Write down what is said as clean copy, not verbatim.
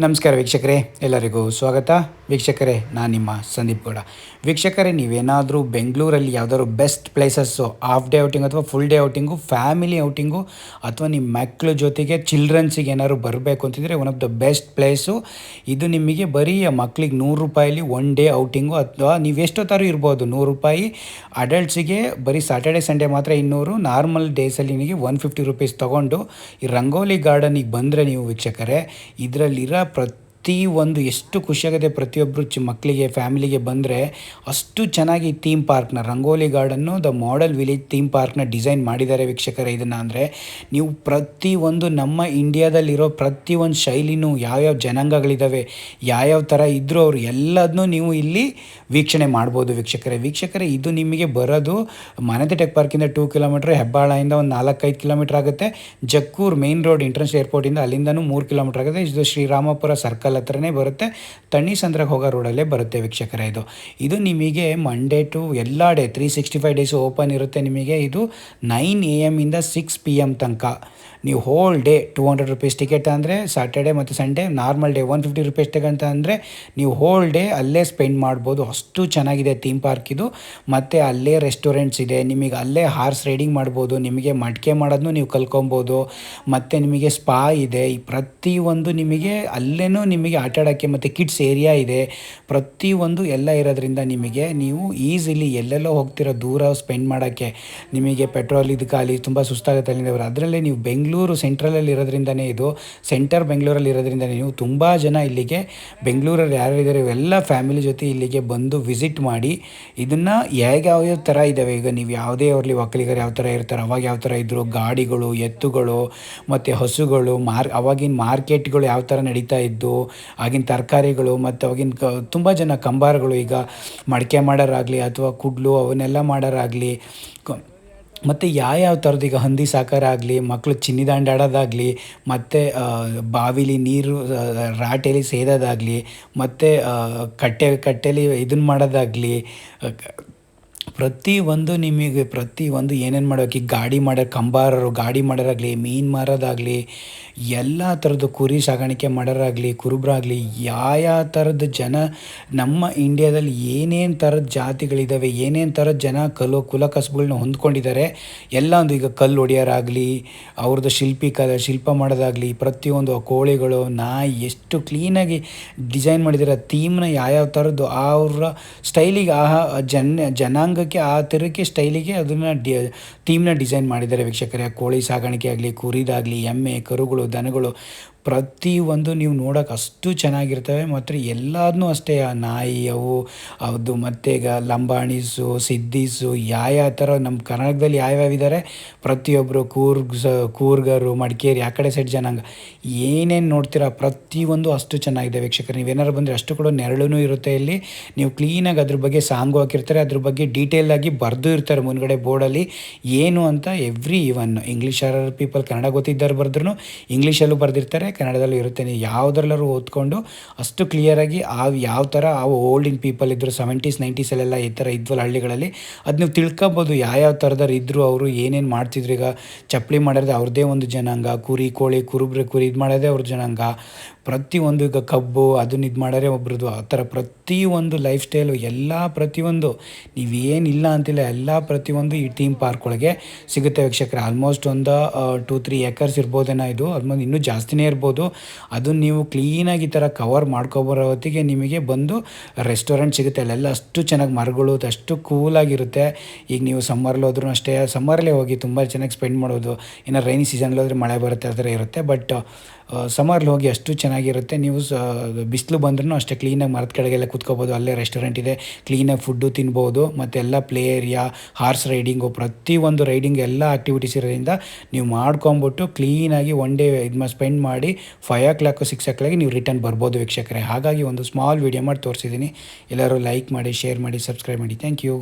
ನಮಸ್ಕಾರ ವೀಕ್ಷಕರೇ, ಎಲ್ಲರಿಗೂ ಸ್ವಾಗತ. ವೀಕ್ಷಕರೇ, ನಾನು ನಿಮ್ಮ ಸಂದೀಪ್ ಗೌಡ. ವೀಕ್ಷಕರೇ, ನೀವೇನಾದರೂ ಬೆಂಗಳೂರಲ್ಲಿ ಯಾವುದಾದ್ರು best places, half day outing ಅಥವಾ full day outing, family outing ಅಥವಾ ನಿಮ್ಮ ಮಕ್ಕಳ ಜೊತೆಗೆ ಚಿಲ್ಡ್ರನ್ಸಿಗೆ ಏನಾದ್ರು ಬರಬೇಕು ಅಂತಿದ್ರೆ one of the best place ಇದು. ನಿಮಗೆ ಬರೀ ಮಕ್ಕಳಿಗೆ ₹100 ಒನ್ ಡೇ ಔಟಿಂಗು, ಅಥವಾ ನೀವು ಎಷ್ಟೊತ್ತಾದ್ರೂ ಇರ್ಬೋದು. ₹100 ಅಡಲ್ಟ್ಸಿಗೆ ಬರೀ ಸಾಟರ್ಡೆ ಸಂಡೇ ಮಾತ್ರ 200, ನಾರ್ಮಲ್ ಡೇಸಲ್ಲಿ ನಿಮಗೆ ₹150 ತೊಗೊಂಡು ಈ ರಂಗೋಲಿ ಗಾರ್ಡನಿಗೆ ಬಂದರೆ ನೀವು ವೀಕ್ಷಕರೇ, ಇದರಲ್ಲಿರೋ ಪ್ರತಿಯೊಂದು ಎಷ್ಟು ಖುಷಿಯಾಗುತ್ತೆ. ಪ್ರತಿಯೊಬ್ಬರು ಮಕ್ಕಳಿಗೆ ಫ್ಯಾಮಿಲಿಗೆ ಬಂದರೆ ಅಷ್ಟು ಚೆನ್ನಾಗಿ ಥೀಮ್ ಪಾರ್ಕ್ನ, ರಂಗೋಲಿ ಗಾರ್ಡನ್ನು ದ ಮಾಡೆಲ್ ವಿಲೇಜ್ ಥೀಮ್ ಪಾರ್ಕ್ನ ಡಿಸೈನ್ ಮಾಡಿದ್ದಾರೆ ವೀಕ್ಷಕರೇ. ಇದನ್ನು ಅಂದರೆ ನೀವು ಪ್ರತಿಯೊಂದು ನಮ್ಮ ಇಂಡಿಯಾದಲ್ಲಿರೋ ಪ್ರತಿಯೊಂದು ಶೈಲಿನೂ, ಯಾವ್ಯಾವ ಜನಾಂಗಗಳಿದ್ದಾವೆ, ಯಾವ್ಯಾವ ಥರ ಇದ್ದರೂ ಅವರು ಎಲ್ಲದನ್ನೂ ನೀವು ಇಲ್ಲಿ ವೀಕ್ಷಣೆ ಮಾಡ್ಬೋದು ವೀಕ್ಷಕರೇ. ಇದು ನಿಮಗೆ ಬರೋದು ಮಾನತೆ ಟೆಕ್ ಪಾರ್ಕಿಂದ 2 ಕಿಲೋಮೀಟ್ರ್, ಹೆಬ್ಬಾಳದಿಂದ ಒಂದು 4-5 ಕಿಲೋಮೀಟ್ರ್ ಆಗುತ್ತೆ. ಜಕ್ಕೂರು ಮೇನ್ ರೋಡ್ ಇಂಟರ್ನ್ಯಾಷನಲ್ ಏರ್ಪೋರ್ಟಿಂದ ಅಲ್ಲಿಂದನೂ 3 ಕಿಲೋಮೀಟ್ರ್ ಆಗುತ್ತೆ. ಇದು ಶ್ರೀರಾಮಪುರ ಸರ್ಕಲ್ ಹತ್ರನೇ ಬರುತ್ತೆ, ತಣ್ಣೀಸಂದ್ರಕ್ಕೆ ಹೋಗೋ ರೋಡಲ್ಲೇ ಬರುತ್ತೆ ವೀಕ್ಷಕರೇ. ಇದು ನಿಮಗೆ ಮಂಡೇ ಟು ಎಲ್ಲ ಡೇ 365 ಡೇಸು ಓಪನ್ ಇರುತ್ತೆ. ನಿಮಗೆ ಇದು 9 AM ಇಂದ 6 PM ತನಕ. ನೀವು ಹೋಲ್ ಡೇ ₹200 ಟಿಕೆಟ್ ಅಂದರೆ ಸಾಟರ್ಡೆ ಮತ್ತು ಸಂಡೇ, ನಾರ್ಮಲ್ ಡೇ ₹150 ಟಿಕೆಟ್ ಅಂದರೆ ನೀವು ಹೋಲ್ ಡೇ ಅಲ್ಲೇ ಸ್ಪೆಂಡ್ ಮಾಡ್ಬೋದು. ಅಷ್ಟು ಚೆನ್ನಾಗಿದೆ ಥೀಮ್ ಪಾರ್ಕ್ ಇದು. ಮತ್ತು ಅಲ್ಲೇ ರೆಸ್ಟೋರೆಂಟ್ಸ್ ಇದೆ, ನಿಮಗೆ ಅಲ್ಲೇ ಹಾರ್ಸ್ ರೈಡಿಂಗ್ ಮಾಡ್ಬೋದು, ನಿಮಗೆ ಮಡಿಕೆ ಮಾಡೋದನ್ನು ನೀವು ಕಲ್ಕೊಬೋದು. ಮತ್ತು ನಿಮಗೆ ಸ್ಪಾ ಇದೆ. ಈ ಪ್ರತಿಯೊಂದು ನಿಮಗೆ ಅಲ್ಲೇ ನಿಮಗೆ ಆಟ ಆಡೋಕ್ಕೆ ಮತ್ತು ಕಿಡ್ಸ್ ಏರಿಯಾ ಇದೆ. ಪ್ರತಿಯೊಂದು ಎಲ್ಲ ಇರೋದ್ರಿಂದ ನೀವು ಈಸಿಲಿ ಎಲ್ಲೆಲ್ಲೋ ಹೋಗ್ತಿರೋ ದೂರ ಸ್ಪೆಂಡ್ ಮಾಡೋಕ್ಕೆ, ನಿಮಗೆ ಪೆಟ್ರೋಲ್ ಖಾಲಿ ತುಂಬ ಸುಸ್ತಾಗುತ್ತೆ ಅಲ್ಲಿಂದ ಅದರಲ್ಲೇ ನೀವು ಬೆಂಗಳೂರು ಸೆಂಟ್ರಲಲ್ಲಿ ಇರೋದ್ರಿಂದನೇ, ಇದು ಸೆಂಟರ್ ಬೆಂಗಳೂರಲ್ಲಿ ಇರೋದ್ರಿಂದನೇ ನೀವು ತುಂಬ ಜನ ಇಲ್ಲಿಗೆ ಬೆಂಗಳೂರಲ್ಲಿ ಯಾರಿದ್ದಾರೆ ಇವೆಲ್ಲ ಫ್ಯಾಮಿಲಿ ಜೊತೆ ಇಲ್ಲಿಗೆ ಬಂದು ವಿಸಿಟ್ ಮಾಡಿ ಇದನ್ನು ಯಾವ್ಯಾವ ಥರ ಇದ್ದಾವೆ. ಈಗ ನೀವು ಯಾವುದೇ ಅವ್ರಲ್ಲಿ ಒಕ್ಕಲಿಗರು ಯಾವ ಥರ ಇರ್ತಾರೆ, ಅವಾಗ ಯಾವ ಥರ ಇದ್ದರು, ಗಾಡಿಗಳು, ಎತ್ತುಗಳು ಮತ್ತು ಹಸುಗಳು, ಅವಾಗಿನ ಮಾರ್ಕೆಟ್ಗಳು ಯಾವ ಥರ ನಡೀತಾ ಇದ್ದು, ಆಗಿನ ತರಕಾರಿಗಳು ಮತ್ತು ಅವಾಗಿನ ತುಂಬ ಜನ ಕಂಬಾರಗಳು, ಈಗ ಮಡಿಕೆ ಮಾಡೋರಾಗಲಿ ಅಥವಾ ಕುಡ್ಲು ಅವನ್ನೆಲ್ಲ ಮಾಡೋರಾಗಲಿ, ಮತ್ತು ಯಾವ್ಯಾವ ಥರದ್ದು ಈಗ ಹಂದಿ ಸಾಕಾರಾಗಲಿ, ಮಕ್ಕಳು ಚಿನ್ನಿದಾಂಡು ಆಡೋದಾಗಲಿ, ಮತ್ತು ಬಾವಿಲಿ ನೀರು ರಾಟೆಲಿ ಸೇದೋದಾಗಲಿ, ಮತ್ತು ಕಟ್ಟೆಲಿ ಇದನ್ನು ಮಾಡೋದಾಗಲಿ, ಪ್ರತಿಯೊಂದು ಏನೇನು ಮಾಡೋಕೆ, ಈಗ ಗಾಡಿ ಮಾಡೋರಾಗಲಿ, ಮೀನು ಮಾರೋದಾಗಲಿ, ಎಲ್ಲ ಥರದ್ದು ಕುರಿ ಸಾಗಾಣಿಕೆ ಮಾಡೋರಾಗಲಿ, ಕುರುಬರಾಗಲಿ, ಯಾವ ಥರದ ಜನ ನಮ್ಮ ಇಂಡಿಯಾದಲ್ಲಿ ಏನೇನು ಥರದ ಜಾತಿಗಳಿದ್ದಾವೆ, ಏನೇನು ಥರದ ಜನ ಕುಲ ಕಸುಬುಗಳನ್ನ ಹೊಂದ್ಕೊಂಡಿದ್ದಾರೆ ಎಲ್ಲ ಒಂದು. ಈಗ ಕಲ್ಲು ಹೊಡೆಯೋರಾಗಲಿ, ಅವ್ರದ್ದು ಶಿಲ್ಪ ಮಾಡೋದಾಗಲಿ, ಪ್ರತಿಯೊಂದು ಕೋಳಿಗಳು, ನಾಯಿ ಎಷ್ಟು ಕ್ಲೀನಾಗಿ ಡಿಸೈನ್ ಮಾಡಿದ್ದಾರೆ ಥೀಮ್ನ. ಯಾವ್ಯಾವ ಥರದ್ದು ಅವರ ಸ್ಟೈಲಿಗೆ ಜನಾಂಗಕ್ಕೆ ಆ ಥರಕ್ಕೆ ಸ್ಟೈಲಿಗೆ ಅದನ್ನು ಥೀಮ್ನ ಡಿಸೈನ್ ಮಾಡಿದ್ದಾರೆ ವೀಕ್ಷಕರೇ. ಕೋಳಿ ಸಾಗಾಣಿಕೆ ಆಗಲಿ, ಕುರಿದಾಗಲಿ, ಎಮ್ಮೆ, ಕರುಗಳು, ದನಗಳು, ಪ್ರತಿಯೊಂದು ನೀವು ನೋಡೋಕೆ ಅಷ್ಟು ಚೆನ್ನಾಗಿರ್ತವೆ. ಮತ್ತು ಎಲ್ಲದನ್ನೂ ಅಷ್ಟೇ, ನಾಯಿ ಅದು ಮತ್ತು ಈಗ ಲಂಬಾಣೀಸು, ಸಿದ್ದೀಸು, ಯಾವ ಥರ ನಮ್ಮ ಕರ್ನಾಟಕದಲ್ಲಿ ಯಾವ್ಯಾವ ಇದ್ದಾರೆ, ಪ್ರತಿಯೊಬ್ಬರು ಕೂರ್ಗರು, ಮಡಿಕೇರಿ ಆ ಕಡೆ ಸೈಡ್ ಜನಾಂಗ ಏನೇನು ನೋಡ್ತೀರಾ ಪ್ರತಿಯೊಂದು ಅಷ್ಟು ಚೆನ್ನಾಗಿದೆ ವೀಕ್ಷಕರು. ನೀವೇನಾದ್ರು ಬಂದರೆ ಅಷ್ಟು ಕೂಡ ನೆರಳು ಇರುತ್ತೆ ಇಲ್ಲಿ. ನೀವು ಕ್ಲೀನಾಗಿ ಅದ್ರ ಬಗ್ಗೆ ಸಾಂಗು ಹಾಕಿರ್ತಾರೆ, ಅದ್ರ ಬಗ್ಗೆ ಡೀಟೇಲಾಗಿ ಬರೆದು ಇರ್ತಾರೆ ಮುಂದ್ಗಡೆ ಬೋರ್ಡಲ್ಲಿ ಏನು ಅಂತ. ಈವನ್ ಇಂಗ್ಲೀಷ್ ಪೀಪಲ್, ಕನ್ನಡ ಗೊತ್ತಿದ್ದಾರೆ ಬರೆದ್ರೂ ಇಂಗ್ಲೀಷಲ್ಲೂ ಬರೆದಿರ್ತಾರೆ, ಕನ್ನಡದಲ್ಲೂ ಇರುತ್ತೆ. ನೀವು ಯಾವುದ್ರಲ್ಲರೂ ಓದ್ಕೊಂಡು ಅಷ್ಟು ಕ್ಲಿಯರಾಗಿ ಯಾವ ಥರ ಓಲ್ಡಿನ ಪೀಪಲ್ ಇದ್ದರು 70s 90s ಈ ಥರ ಇದ್ವಲ್ಲ ಹಳ್ಳಿಗಳಲ್ಲಿ, ಅದು ನೀವು ತಿಳ್ಕೊಬೋದು. ಯಾವ್ಯಾವ ಥರದವ್ರು ಇದ್ದರು, ಅವರು ಏನೇನು ಮಾಡ್ತಿದ್ರು. ಈಗ ಚಪ್ಪಲಿ ಮಾಡೋದು ಅವ್ರದ್ದೇ ಒಂದು ಜನಾಂಗ, ಕುರಿ ಕೋಳಿ ಕುರಿ ಇದು ಮಾಡೋದೇ ಅವ್ರ ಜನಾಂಗ. ಪ್ರತಿಯೊಂದು ಈಗ ಕಬ್ಬು ಅದನ್ನ ಇದು ಮಾಡೋರೆ ಒಬ್ರದ್ದು. ಆ ಥರ ಪ್ರತಿಯೊಂದು ಲೈಫ್ ಸ್ಟೈಲು ಎಲ್ಲ ಪ್ರತಿಯೊಂದು ನೀವೇನಿಲ್ಲ ಅಂತಿಲ್ಲ, ಎಲ್ಲ ಪ್ರತಿಯೊಂದು ಈ ಥೀಮ್ ಪಾರ್ಕ್ ಒಳಗೆ ಸಿಗುತ್ತೆ ವೀಕ್ಷಕರೇ. ಆಲ್ಮೋಸ್ಟ್ ಒಂದು 2-3 ಎಕರ್ಸ್ ಇರ್ಬೋದೇನೋ ಇದು, ಆಲ್ಮೋಸ್ಟ್ ಇನ್ನೂ ಜಾಸ್ತಿನೇ ಇರ್ಬೋದು. ಅದನ್ನು ನೀವು ಕ್ಲೀನಾಗಿ ಈ ಥರ ಕವರ್ ಮಾಡ್ಕೊಬರೋ ಹೊತ್ತಿಗೆ ನಿಮಗೆ ಬಂದು ರೆಸ್ಟೋರೆಂಟ್ ಸಿಗುತ್ತೆ. ಅಲ್ಲೆಲ್ಲ ಅಷ್ಟು ಚೆನ್ನಾಗಿ ಮರಗಳು, ಅಷ್ಟು ಕೂಲಾಗಿರುತ್ತೆ. ಈಗ ನೀವು ಸಮ್ಮರಲ್ಲಿ ಹೋದ್ರೂ ಅಷ್ಟೇ, ಸಮ್ಮರಲ್ಲೇ ಹೋಗಿ ತುಂಬ ಚೆನ್ನಾಗಿ ಸ್ಪೆಂಡ್ ಮಾಡೋದು. ಇನ್ನು ರೈನಿ ಸೀಸನ್ಲಿ ಹೋದರೆ ಮಳೆ ಬರುತ್ತೆ, ಆ ಥರ ಇರುತ್ತೆ. ಬಟ್ ಸಮ್ಮರ್ಲಿ ಹೋಗಿ ಅಷ್ಟು ಚೆನ್ನಾಗಿರುತ್ತೆ. ನೀವು ಬಿಸಿಲು ಬಂದ್ರೂ ಅಷ್ಟೇ ಕ್ಲೀನಾಗಿ ಮರದ ಕೆಳಗೆಲ್ಲ ಕೂತ್ಕೋಬೋದು. ಅಲ್ಲೇ ರೆಸ್ಟೋರೆಂಟ್ ಇದೆ, ಕ್ಲೀನಾಗಿ ಫುಡ್ಡು ತಿನ್ಬೋದು. ಮತ್ತು ಎಲ್ಲ ಪ್ಲೇ ಏರಿಯಾ, ಹಾರ್ಸ್ ರೈಡಿಂಗು, ಪ್ರತಿಯೊಂದು ರೈಡಿಂಗ್ ಎಲ್ಲ ಆ್ಯಕ್ಟಿವಿಟೀಸ್ ಇರೋದ್ರಿಂದ ನೀವು ಮಾಡ್ಕೊಂಬಿಟ್ಟು ಕ್ಲೀನಾಗಿ ಒನ್ ಡೇ ಸ್ಪೆಂಡ್ ಮಾಡಿ 5 o'clock 6 o'clock ನೀವು ರಿಟರ್ನ್ ಬರ್ಬೋದು ವೀಕ್ಷಕರೇ. ಹಾಗಾಗಿ ಒಂದು ಸ್ಮಾಲ್ ವೀಡಿಯೋ ಮಾಡಿ ತೋರಿಸಿದ್ದೀನಿ. ಎಲ್ಲರೂ ಲೈಕ್ ಮಾಡಿ, ಶೇರ್ ಮಾಡಿ, ಸಬ್ಸ್ಕ್ರೈಬ್ ಮಾಡಿ. Thank you.